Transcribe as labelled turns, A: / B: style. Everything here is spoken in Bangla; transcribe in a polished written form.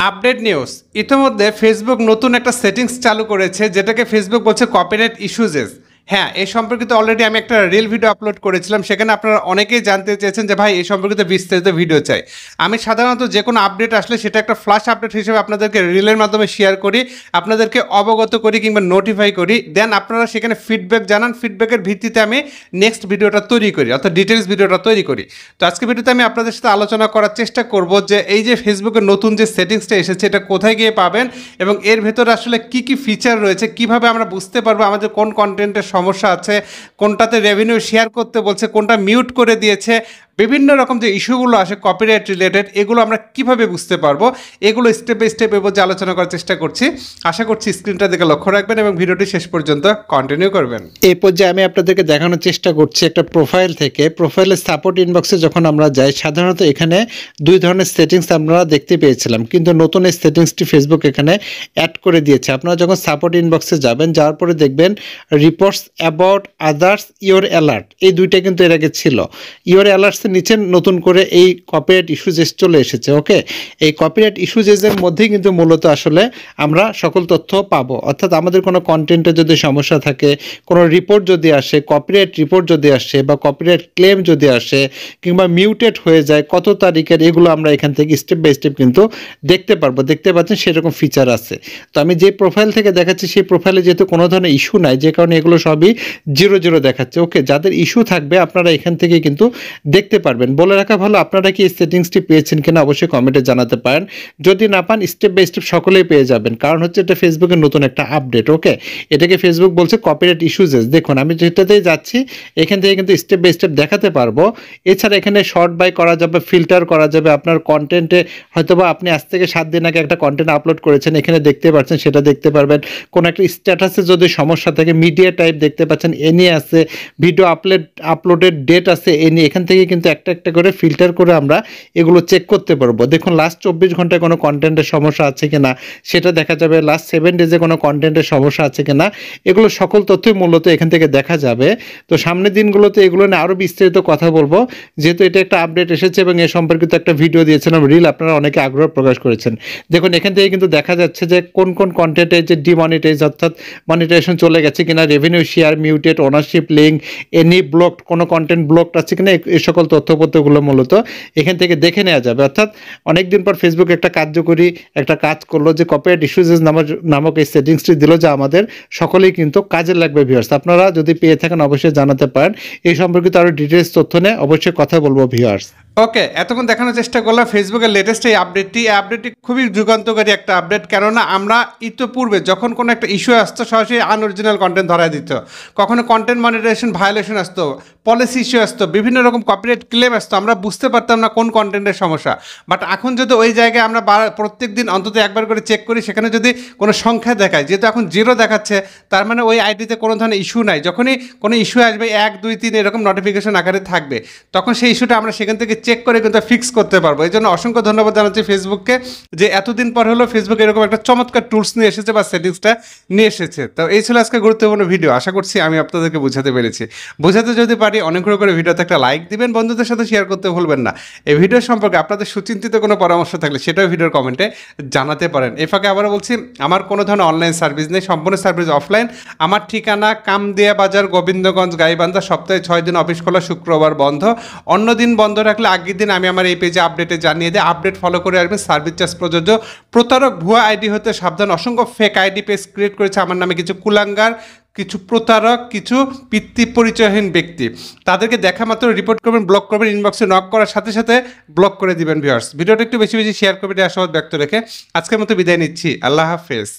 A: Update news. ইতিমধ্যে ফেসবুক নতুন একটা সেটিংস চালু করেছে, যেটাকে ফেসবুক বলছে কপিরাইট ইস্যুজেস। হ্যাঁ, এই সম্পর্কিত অলরেডি আমি একটা রিল ভিডিও আপলোড করেছিলাম, সেখানে আপনারা অনেকেই জানতে চেয়েছেন যে ভাই এই সম্পর্কিত বিস্তারিত ভিডিও চাই। আমি সাধারণত যে কোনো আপডেট আসলে সেটা একটা ফ্ল্যাশ আপডেট হিসেবে আপনাদেরকে রিলের মাধ্যমে শেয়ার করি, আপনাদেরকে অবগত করি কিংবা নোটিফাই করি। দেন আপনারা সেখানে ফিডব্যাক জানান, ফিডব্যাকের ভিত্তিতে আমি নেক্সট ভিডিওটা তৈরি করি, অর্থাৎ ডিটেলস ভিডিওটা তৈরি করি। তো আজকে ভিডিওতে আমি আপনাদের সাথে আলোচনা করার চেষ্টা করব যে এই যে ফেসবুকের নতুন যে সেটিংসটা এসেছে এটা কোথায় গিয়ে পাবেন এবং এর ভেতরে আসলে কি কি ফিচার রয়েছে, কিভাবে আমরা বুঝতে পারবো আমাদের কোন কন্টেন্টের সমস্যা আছে, কোনটাতে রেভিনিউ শেয়ার করতে বলছে, কোনটা মিউট করে দিয়েছে, বিভিন্ন রকম যে ইস্যুগুলো আসে কপিরাইট রিলেটেড, এগুলো আমরা কিভাবে বুঝতে পারবো, এগুলো স্টেপ বাই স্টেপ এবার যে আলোচনা করার চেষ্টা করছি। আশা করছি স্ক্রিনটা দিকে লক্ষ্য রাখবেন এবং ভিডিওটি শেষ পর্যন্ত কন্টিনিউ করবেন।
B: এই পর্যায়ে আমি আপনাদেরকে দেখানোর চেষ্টা করছি একটা প্রোফাইল থেকে। প্রোফাইলের সাপোর্ট ইনবক্সে যখন আমরা যাই, সাধারণত এখানে দুই ধরনের সেটিংস আমরা দেখতে পেয়েছিলাম, কিন্তু নতুন এই সেটিংসটি ফেসবুক এখানে অ্যাড করে দিয়েছে। আপনারা যখন সাপোর্ট ইনবক্সে যাবেন, যাওয়ার পরে দেখবেন reports about others, your alert, এই দুইটা কিন্তু এর আগে ছিল। ইওর অ্যালার্টসের নিচে নতুন করে এই কপিরাইট ইস্যুজেস চলে এসেছে। ওকে, এই কপিরাইট ইস্যুজেসের মধ্যেই কিন্তু মূলত আসলে আমরা সকল তথ্য পাবো। অর্থাৎ আমাদের কোনো কন্টেন্টে যদি সমস্যা থাকে, কোনো রিপোর্ট যদি আসে, কপিরাইট রিপোর্ট যদি আসে বা কপিরাইট ক্লেম যদি আসে কিংবা মিউটেড হয়ে যায় কত তারিখের, এগুলো আমরা এখান থেকে স্টেপ বাই স্টেপ কিন্তু দেখতে পারবো। দেখতে পাচ্ছেন সেরকম ফিচার আছে। তো আমি যে প্রোফাইল থেকে দেখাচ্ছি সেই প্রোফাইলে যেহেতু কোনো ধরনের ইস্যু নাই, যে কারণে এগুলো সবই 0 দেখাচ্ছে। ওকে, যাদের ইস্যু থাকবে আপনারা এখান থেকে কিন্তু দেখতে পারবেন। বলে রাখা ভালো, আপনারা কি এই সেটিংসটি পেয়েছেন কিনা অবশ্যই কমেন্টে জানাতে পারেন। যদি না পান, স্টেপ বাই স্টেপ সকলেই পেয়ে যাবেন, কারণ হচ্ছে এটা ফেসবুকের নতুন একটা আপডেট। ওকে, এটাকে ফেসবুক বলছে কপিরাইট ইস্যুজেস। দেখুন আমি যেটাতেই যাচ্ছি এখান থেকে কিন্তু স্টেপ বাই স্টেপ দেখাতে পারবো। এছাড়া এখানে শর্ট বাই করা যাবে, ফিল্টার করা যাবে। আপনার কন্টেন্টে হয়তোবা আপনি আজ থেকে 7 দিন আগে একটা কন্টেন্ট আপলোড করেছেন, এখানে দেখতে পাচ্ছেন, সেটা দেখতে পারবেন। কোনো একটা স্ট্যাটাসে যদি সমস্যা থাকে, মিডিয়া টাইপ দেখতে পাচ্ছেন, এ নিয়ে আছে, ভিডিও আপলোডের ডেট আছে, এ নিয়ে এখান থেকে কিন্তু একটা একটা করে ফিল্টার করে আমরা এগুলো চেক করতে পারবো। দেখুন লাস্ট 24 ঘন্টায় কোনো কন্টেন্টের সমস্যা আছে কিনা সেটা দেখা যাবে, লাস্ট 7 ডেজে কোনো কন্টেন্টের সমস্যা আছে কিনা, এগুলো সকল তথ্যই মূলত এখান থেকে দেখা যাবে। তো সামনের দিনগুলোতে এগুলো নিয়ে আরও বিস্তারিত কথা বলবো, যেহেতু এটা একটা আপডেট এসেছে এবং এ সম্পর্কিত একটা ভিডিও দিয়েছিলাম, রিল, আপনারা অনেকে আগ্রহ প্রকাশ করেছেন। দেখুন এখান থেকে কিন্তু দেখা যাচ্ছে যে কোন কোন কন্টেন্টে যে ডিমনিটাইজ অর্থাৎ মনিটাইজেশন চলে গেছে কিনা, revenue share, muted, ownership link, any blocked, কোনো কন্টেন্ট ব্লকড আছে কিনা, এই সকল তথ্যপত্রগুলো মূলত এখান থেকে দেখে নেওয়া যাবে। অর্থাৎ অনেকদিন পর ফেসবুক একটা কার্যকরী একটা কাজ করলো, যে কপিরাইট ইস্যুজেস নামক এই সেটিংসটি দিল, যা আমাদের সকলেই কিন্তু কাজে লাগবে। ভিউয়ার্স, আপনারা যদি পেয়ে থাকেন অবশ্যই জানাতে পারেন। এই সম্পর্কিত আরও ডিটেলস তথ্য নিয়ে অবশ্যই কথা বলবো ভিউয়ার্স।
A: ওকে, এতক্ষণ দেখানোর চেষ্টা করলাম ফেসবুকের লেটেস্ট এই আপডেটটি। এই আপডেটটি খুবই যুগান্তকারী একটা আপডেট, কেননা আমরা ইতিপূর্বে যখন কোনো একটা ইস্যু আসতো সরাসরি আনঅরিজিনাল কন্টেন্ট ধরায় দিত, কখনো কন্টেন্ট মনিটাইজেশন ভায়োলেশন আসতো, পলিসি ইস্যু আসতো, বিভিন্ন রকম কপিরাইট ক্লেম আসতো, আমরা বুঝতে পারতাম না কোন কন্টেন্টের সমস্যা। বাট এখন যদি ওই জায়গায় আমরা প্রত্যেক দিন অন্তত একবার করে চেক করি, সেখানে যদি কোনো সংখ্যা দেখায়, যেহেতু এখন 0 দেখাচ্ছে, তার মানে ওই আইডিতে কোনো ধরনের ইস্যু নাই। যখনই কোনো ইস্যু আসবে 1, 2, 3 এরকম নোটিফিকেশন আকারে থাকবে, তখন সেই ইস্যুটা আমরা সেখান থেকে চেক করে কিন্তু ফিক্স করতে পারবো। এই জন্য অসংখ্য ধন্যবাদ জানাচ্ছি ফেসবুককে, যে এতদিন পর হলো ফেসবুক এরকম একটা চমৎকার টুলস নিয়ে এসেছে বা সেটিংসটা নিয়ে এসেছে। তো এই ছিল আজকে গুরুত্বপূর্ণ ভিডিও। আশা করছি আমি আপনাদেরকে বোঝাতে পেরেছি। বোঝাতে যদি পারি, অনুগ্রহ করে ভিডিওতে একটা লাইক দিবেন, বন্ধুদের সাথে শেয়ার করতে ভুলবেন না। এই ভিডিও সম্পর্কে আপনাদের সুচিন্তিত কোনো পরামর্শ থাকলে সেটাও ভিডিওর কমেন্টে জানাতে পারেন। এই ফাঁকে আবারও বলছি, আমার কোনো ধরনের অনলাইন সার্ভিস নেই, সম্পূর্ণ সার্ভিস অফলাইন। আমার ঠিকানা কামদিয়া বাজার, গোবিন্দগঞ্জ, গাইবান্ধা। সপ্তাহে 6 দিন অফিস খোলা, শুক্রবার বন্ধ। অন্য দিন বন্ধ রাখলে আগের দিন আমি আমার এই পেজে আপডেটে জানিয়ে দেয়। আপডেট ফলো করে আসবেন, সার্ভিস চার্জ প্রযোজ্য। প্রতারক, ভুয়া আইডি হতে সাবধান। অসংখ্য ফেক আইডি পেজ ক্রিয়েট করেছে আমার নামে কিছু কুলাঙ্গার, কিছু প্রতারক, কিছু পিতৃ পরিচয়হীন ব্যক্তি। তাদেরকে দেখা মাত্র রিপোর্ট করবেন, ব্লক করবেন, ইনবক্সে নক করার সাথে সাথে ব্লক করে দিবেন। ভিউয়ার্স, ভিডিওটা একটু বেশি বেশি শেয়ার করবেন, এই আশাবাদ ব্যক্ত রেখে আজকের মতো বিদায় নিচ্ছি। আল্লাহ হাফেজ।